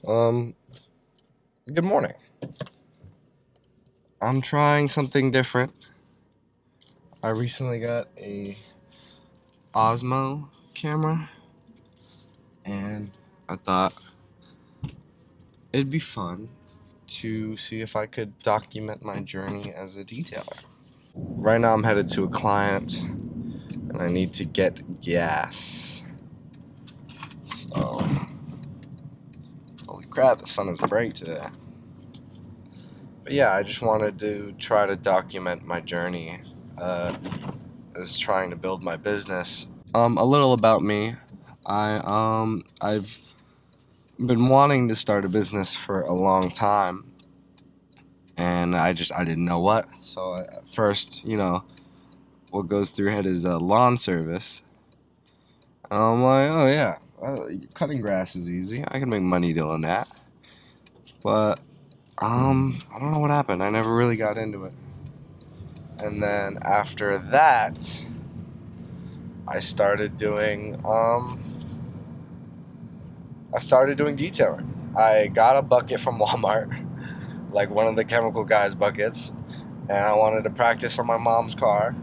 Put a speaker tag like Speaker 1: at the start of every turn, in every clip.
Speaker 1: Um, Good morning. I'm trying something different. I recently got a Osmo camera, and I thought it'd be fun to see if I could document my journey as a detailer. Right now, I'm headed to a client, and I need to get gas. So, holy crap, the sun is bright today. But yeah, I just wanted to try to document my journey as trying to build my business. A little about me. I've been wanting to start a business for a long time, and I didn't know what. So at first, what goes through your head is a lawn service. And I'm like, oh yeah, cutting grass is easy. I can make money doing that. But I don't know what happened. I never really got into it. And then after that, I started doing detailing. I got a bucket from Walmart, like one of the chemical guys' buckets, and I wanted to practice on my mom's car.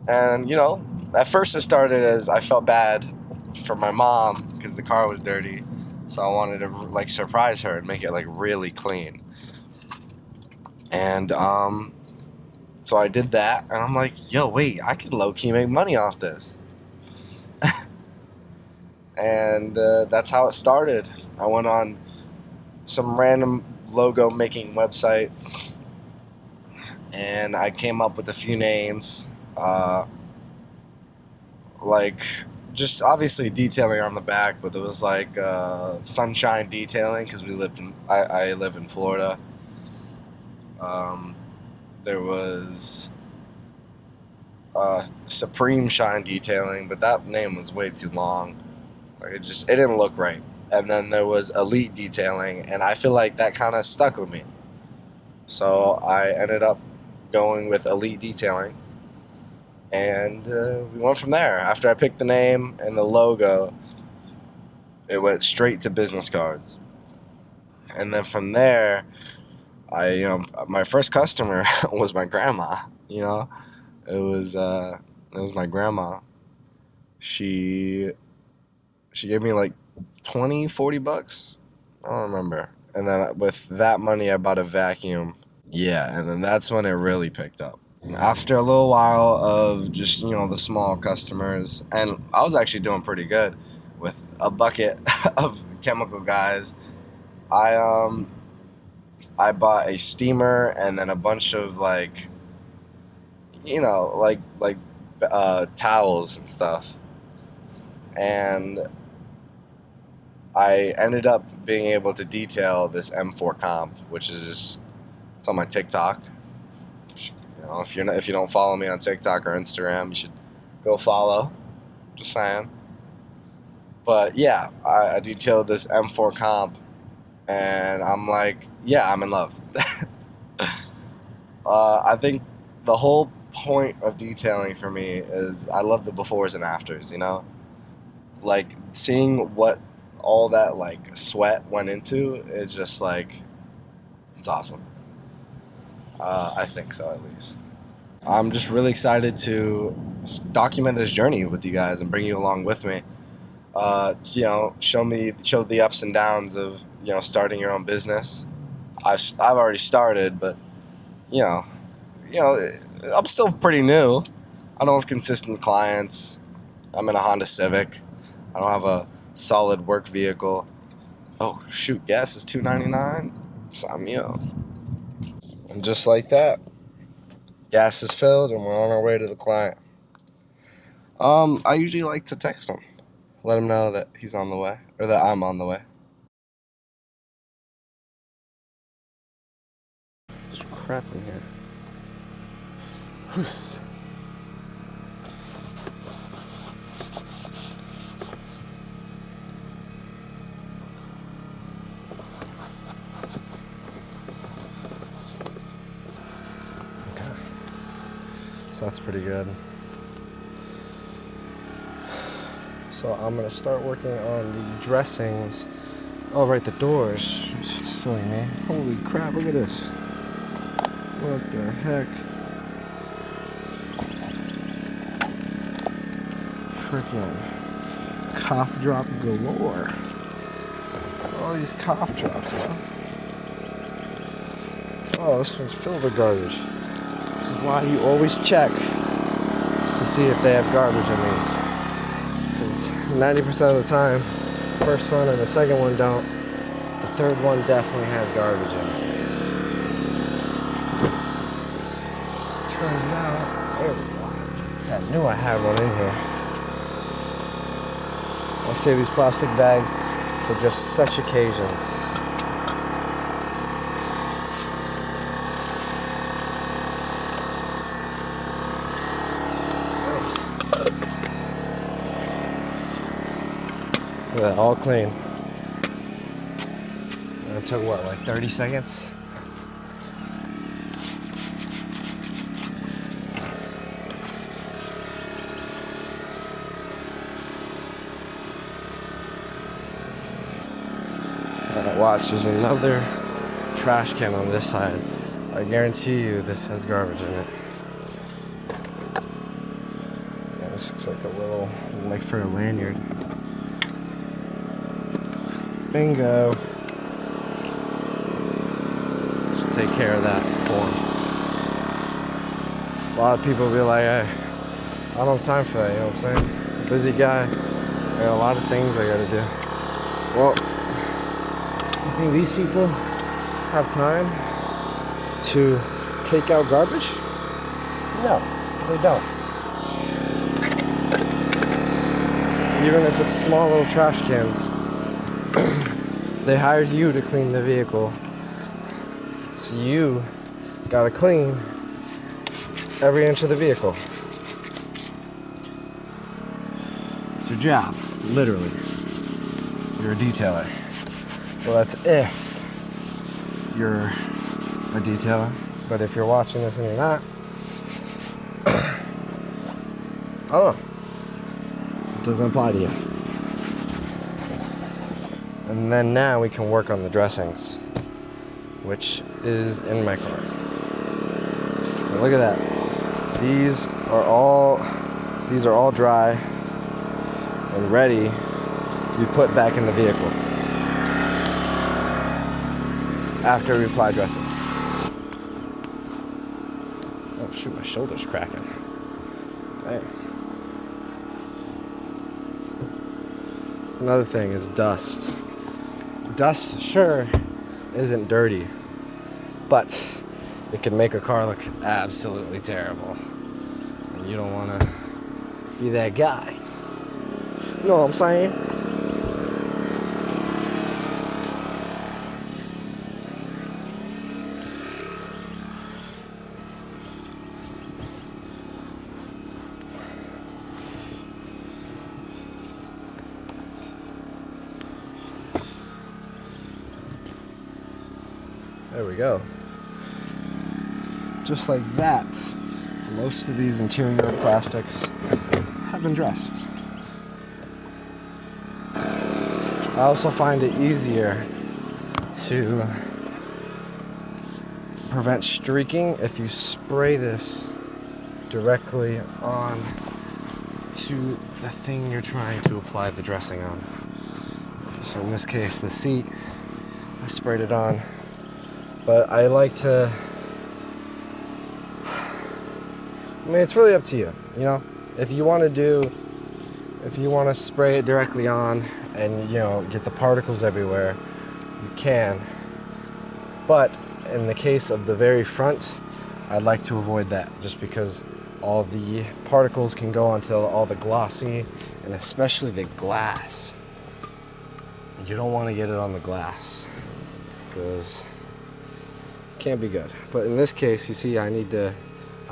Speaker 1: And at first it started as I felt bad for my mom because the car was dirty, so I wanted to like surprise her and make it like really clean. And so I did that, and I'm like, yo, wait, I could low key make money off this. And that's how it started. I went on some random logo making website, and I came up with a few names, like just obviously detailing on the back, but it was like Sunshine Detailing because I live in Florida. There was Supreme Shine Detailing, but that name was way too long. Like it didn't look right. And then there was Elite Detailing, and I feel like that kind of stuck with me. So I ended up going with Elite Detailing, and we went from there. After I picked the name and the logo, it went straight to business cards. And then from there, my first customer was my grandma. It was my grandma. She she gave me like 20, $40. I don't remember. And then with that money, I bought a vacuum. Yeah, and then that's when it really picked up. After a little while of just the small customers, and I was actually doing pretty good with a bucket of chemical guys. I bought a steamer and then a bunch of towels and stuff, and I ended up being able to detail this M4 comp, which is it's on my TikTok. If you don't follow me on TikTok or Instagram, you should go follow. Just saying. But yeah, I detailed this M4 comp, and I'm like, yeah, I'm in love. I think the whole point of detailing for me is I love the befores and afters. Like seeing what all that like sweat went into is just like it's awesome. I think so, at least. I'm just really excited to document this journey with you guys and bring you along with me. Show the ups and downs of starting your own business. I've already started, but you know, you know, I'm still pretty new. I don't have consistent clients. I'm in a Honda Civic. I don't have a solid work vehicle. Oh shoot, gas is $2.99. Sign me up. And just like that, gas is filled, and we're on our way to the client. I usually like to text him, let him know that he's on the way, or that I'm on the way. There's crap in here. Who's... Okay. So that's pretty good. So I'm gonna start working on the dressings
Speaker 2: Oh, right, the doors. Silly me. Holy crap, look at this. What the heck? Freaking cough drop galore. All these cough drops, man. Oh, this one's filled with garbage. This is why you always check to see if they have garbage in these. Because 90% of the time, the first one and the second one don't. The third one definitely has garbage in it. Turns out, there we go. I knew I had one in here. I save these plastic bags for just such occasions. Look at that, all clean. And it took what, like 30 seconds? Watch, there's another trash can on this side. I guarantee you this has garbage in it. Yeah, this looks like a little, like for a lanyard. Bingo. Just take care of that for him. A lot of people be like, hey, I don't have time for that, you know what I'm saying? Busy guy. I got a lot of things I gotta do. Well, you think these people have time to take out garbage? No, they don't. Even if it's small little trash cans, they hired you to clean the vehicle. So you gotta clean every inch of the vehicle. It's your job, literally. You're a detailer. Well, that's if you're a detailer. But if you're watching this and you're not, I don't know. It doesn't apply to you. And then now we can work on the dressings, which is in my car. And look at that. These are all dry and ready to be put back in the vehicle after we apply dressings. Oh shoot, my shoulder's cracking. Dang. So another thing is dust. Dust, sure, isn't dirty, but it can make a car look absolutely terrible. And you don't want to be that guy. You know what I'm saying? There we go. Just like that, most of these interior plastics have been dressed. I also find it easier to prevent streaking if you spray this directly on to the thing you're trying to apply the dressing on. So in this case, the seat, I sprayed it on. But I like to, I mean, it's really up to you, you know? If you want to spray it directly on and, you know, get the particles everywhere, you can. But in the case of the very front, I'd like to avoid that just because all the particles can go onto all the glossy and especially the glass. You don't want to get it on the glass because can't be good. But in this case, you see, I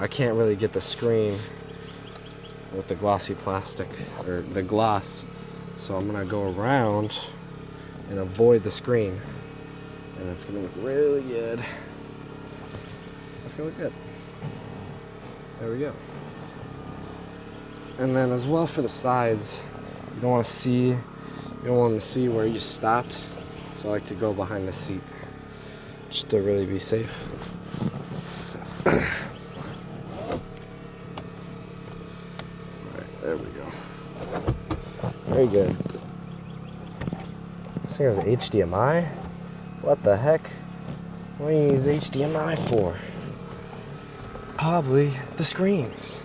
Speaker 2: can't really get the screen with the glossy plastic or the gloss, so I'm gonna go around and avoid the screen, and it's gonna look really good. It's gonna look good. There we go. And then as well for the sides, you don't want to see where you stopped, So I like to go behind the seat just to really be safe. Alright, there we go. Very good. This thing has HDMI? What the heck? What do you use HDMI for? Probably the screens.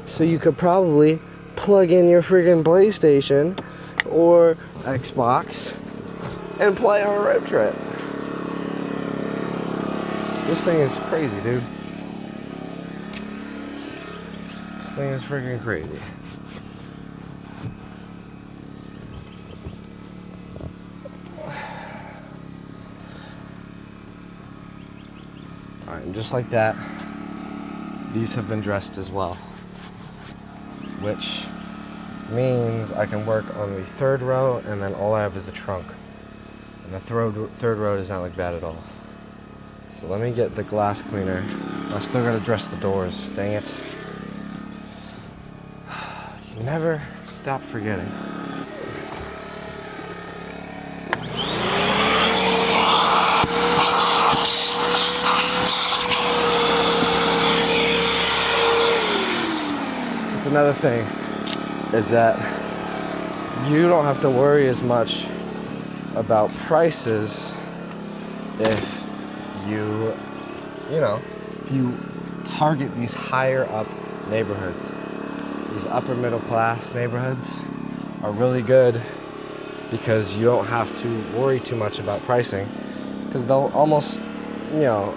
Speaker 2: So you could probably plug in your friggin' PlayStation or Xbox and play on a road trip. This thing is crazy, dude. This thing is friggin' crazy. Alright, and just like that, these have been dressed as well, which means I can work on the third row, and then all I have is the trunk. And the third row does not look bad at all. So let me get the glass cleaner. I still gotta dress the doors, dang it. You can never stop forgetting. That's another thing, is that you don't have to worry as much about prices if you target these higher up neighborhoods. These upper middle class neighborhoods are really good because you don't have to worry too much about pricing, because they'll almost,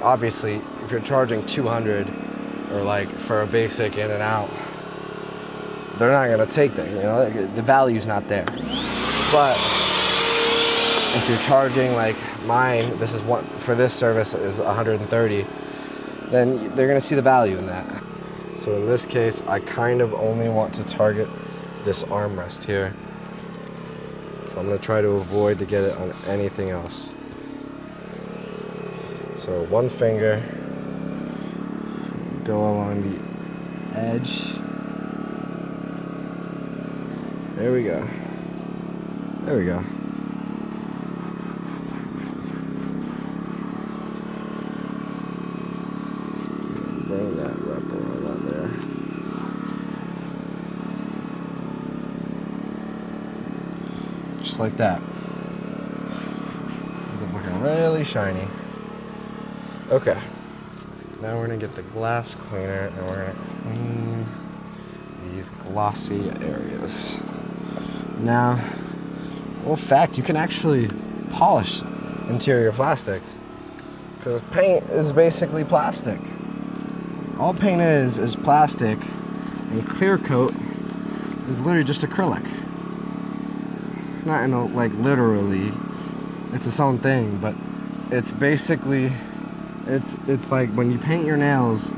Speaker 2: obviously if you're charging 200 or like for a basic in and out, they're not gonna take that, the value's not there. But if you're charging like mine, this is one for this service is 130, then they're gonna see the value in that. So in this case, I kind of only want to target this armrest here. So I'm gonna try to avoid to get it on anything else. So one finger, go along the edge. There we go. There we go. Bring that wrapper all on there. Just like that. Ends up looking really shiny. Okay. Now we're gonna get the glass cleaner and we're gonna clean these glossy areas. Now, fact, you can actually polish interior plastics, because paint is basically plastic. All paint is plastic, and clear coat is literally just acrylic. Not literally, it's its own thing, but it's basically, it's like when you paint your nails,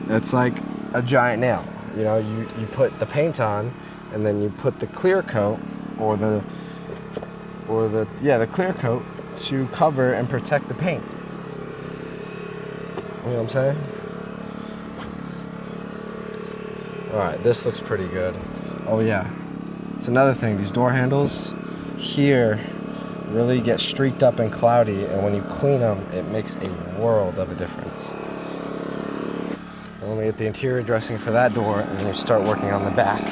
Speaker 2: it's like a giant nail. You put the paint on, and then you put the clear coat or the clear coat to cover and protect the paint. You know what I'm saying? Alright, this looks pretty good. Oh yeah. It's another thing, these door handles here really get streaked up and cloudy, and when you clean them, it makes a world of a difference. And let me get the interior dressing for that door, and then you start working on the back.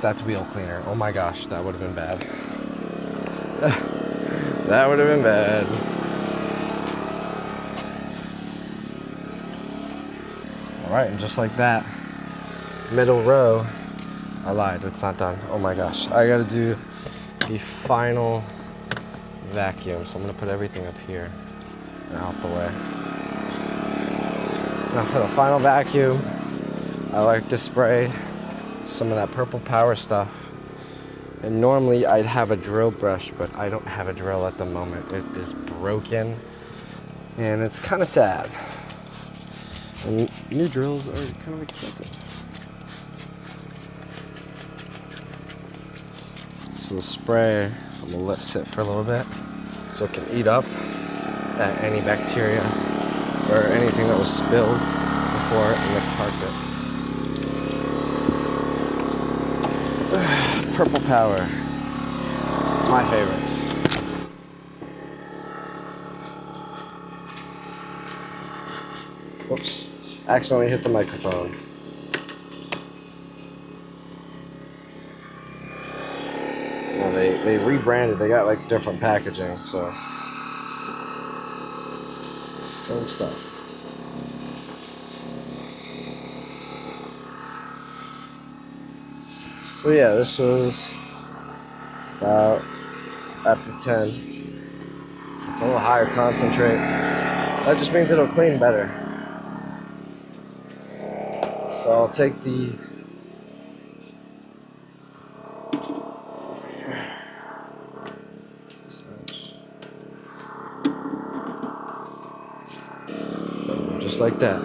Speaker 2: That's wheel cleaner. Oh my gosh, that would have been bad. That would have been bad. Alright, and just like that, middle row, I lied, it's not done. Oh my gosh, I gotta do the final vacuum, so I'm gonna put everything up here and out the way. Now for the final vacuum, I like to spray some of that Purple Power stuff. And normally I'd have a drill brush, but I don't have a drill at the moment. It is broken, and it's kind of sad. And new drills are kind of expensive. So the spray, I'm gonna let sit for a little bit so it can eat up any bacteria or anything that was spilled before in the carpet. Purple Power. My favorite. Whoops. Accidentally hit the microphone. Well, they rebranded. They got like different packaging, so same stuff. So yeah, this was about at the 10. It's a little higher concentrate. That just means it'll clean better. So I'll take the just like that.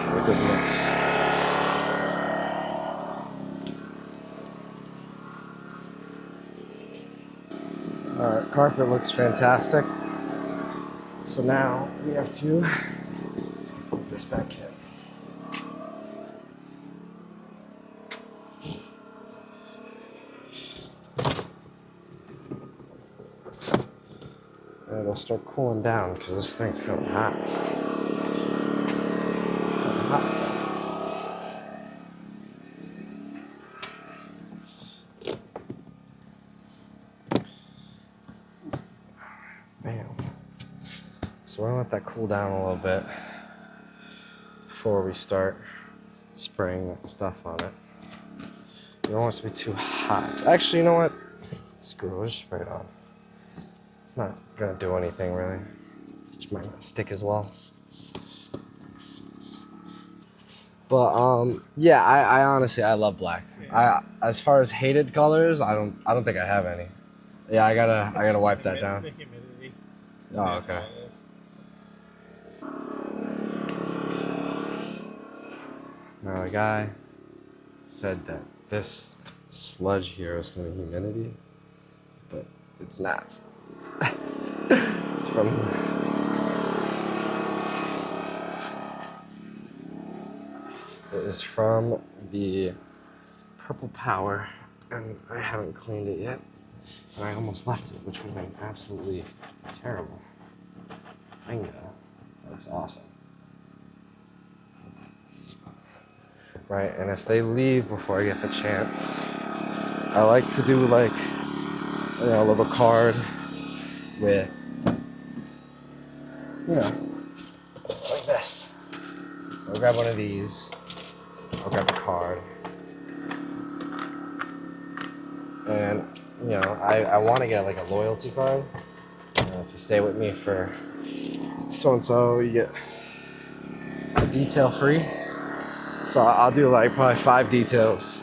Speaker 2: A good mix. Alright, carpet looks fantastic. So now we have to put this back in. And it'll start cooling down because this thing's kind of hot. Bam. So we're gonna let that cool down a little bit before we start spraying that stuff on it. You don't want it to be too hot. Actually, you know what? Screw it, we'll just spray it on. It's not gonna do anything really. It might not stick as well. But yeah, I honestly I love black. As far as hated colors, I don't think I have any. Yeah, I gotta wipe that down. Oh, okay. Now the guy said that this sludge here is from the humidity, but it's not. It's from it is from the Purple Power, and I haven't cleaned it yet. And I almost left it, which would have been absolutely terrible. Bingo. That looks awesome. Right, and if they leave before I get the chance, I like to do like, you know, a little card with, you know, like this. So I'll grab one of these, I'll grab a card, and, you know, I want to get like a loyalty card. If you stay with me for so-and-so, you get a detail free. So I'll do like probably 5 details,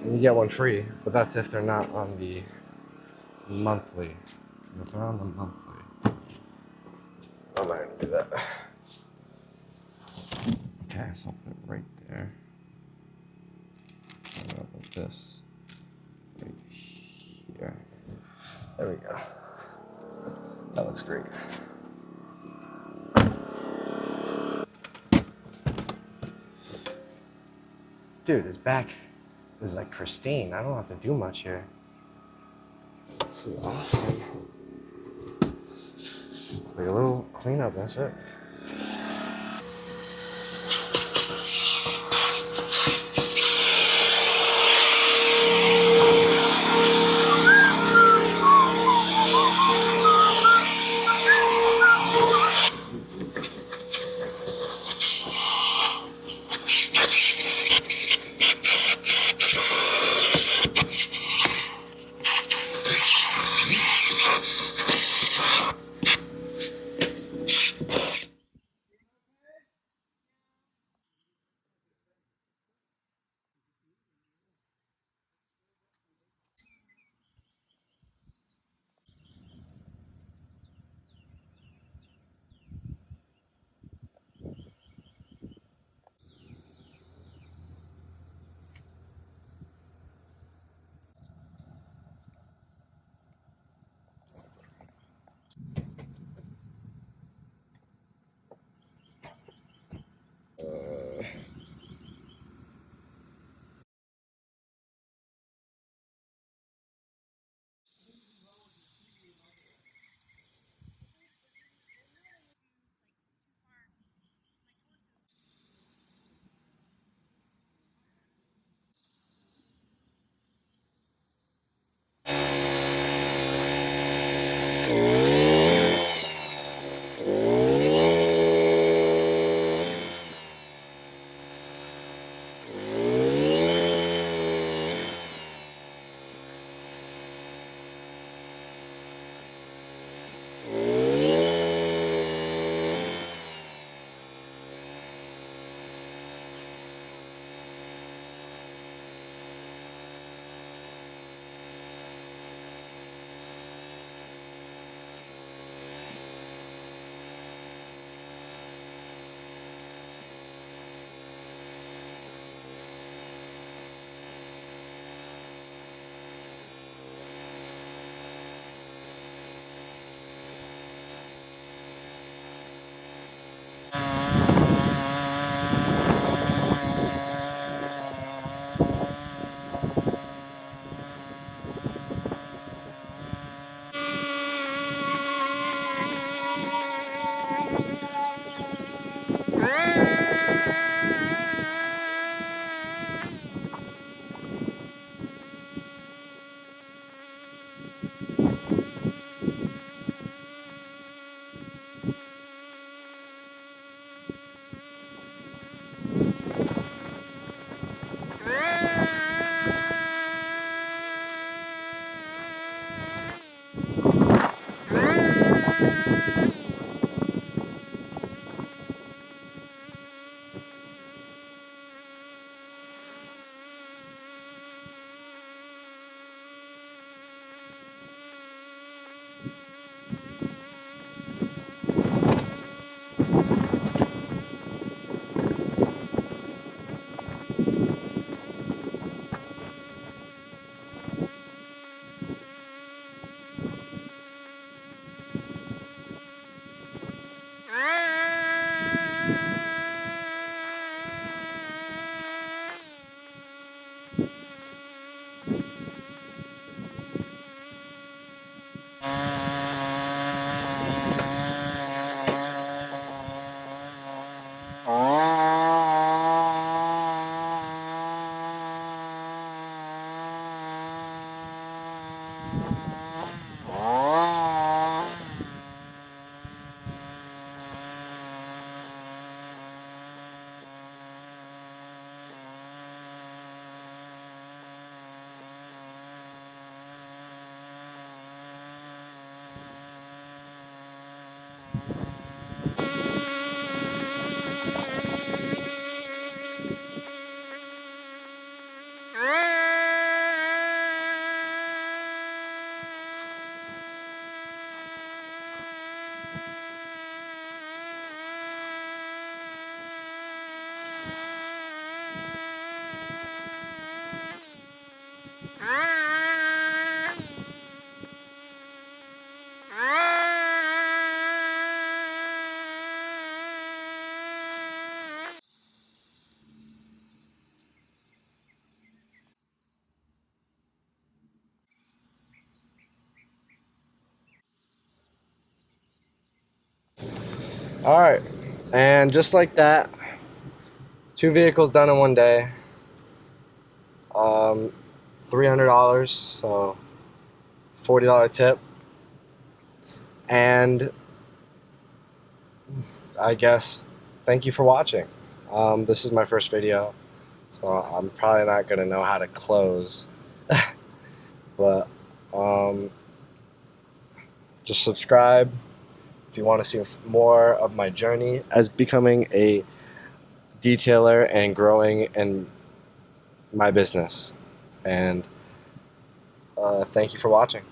Speaker 2: and you get one free, but that's if they're not on the monthly. Because if they're on the monthly, I'm not gonna do that. Okay, so I'll put it right there. Like this. Right here. There we go. That looks great. Dude, his back is like pristine. I don't have to do much here. This is awesome. Like a little cleanup, that's it. All right, and just like that, 2 vehicles done in one day. $300, so $40 tip. And I guess thank you for watching. This is my first video, so I'm probably not gonna know how to close, but just subscribe if you want to see more of my journey as becoming a detailer and growing in my business. And thank you for watching.